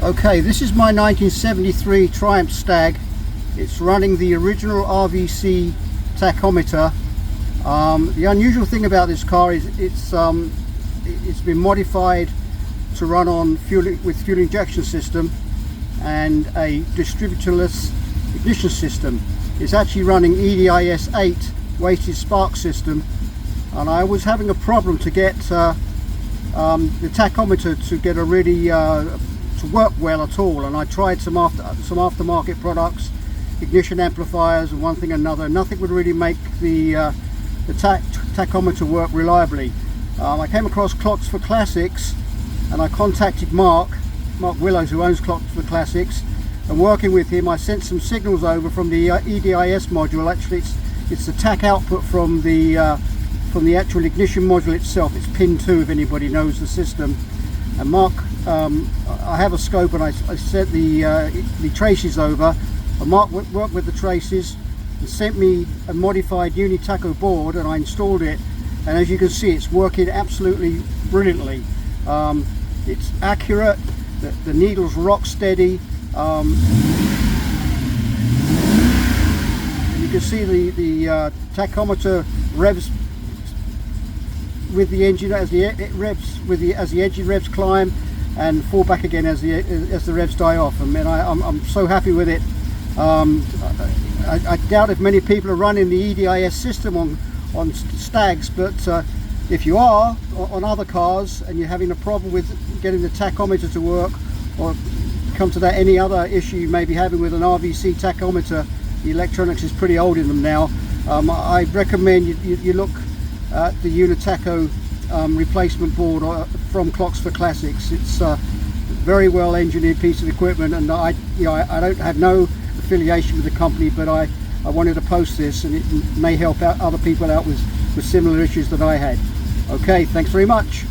Okay, this is my 1973 Triumph Stag. It's running the original RVC tachometer. The unusual thing about this car is it's been modified to run on with fuel injection system and a distributorless ignition system. It's actually running EDIS 8 weighted spark system, and I was having a problem to get the tachometer to get a really to work well at all, and I tried some aftermarket products, ignition amplifiers and one thing and another. Nothing would really make the tachometer work reliably. I came across Clocks for Classics, and I contacted Mark Willows, who owns Clocks for Classics, and working with him I sent some signals over from the EDIS module. Actually it's the tach output from the actual ignition module itself. It's pin 2 if anybody knows the system. And Mark, I have a scope, and I sent the traces over, and Mark worked with the traces and sent me a modified UniTacho board, and I installed it, and as you can see it's working absolutely brilliantly. It's accurate, the needle's rock steady. You can see the tachometer revs with the engine as the engine revs climb, and fall back again as the revs die off. I mean, I'm so happy with it. I doubt if many people are running the EDIS system on Stags, but if you are on other cars and you're having a problem with getting the tachometer to work, or come to that any other issue you may be having with an RVC tachometer, the electronics is pretty old in them now. I recommend you look at the UniTacho replacement board from Clocks for Classics. It's a very well engineered piece of equipment, and I don't have no affiliation with the company, but I wanted to post this, and it may help out other people out with similar issues that I had. Okay, thanks very much.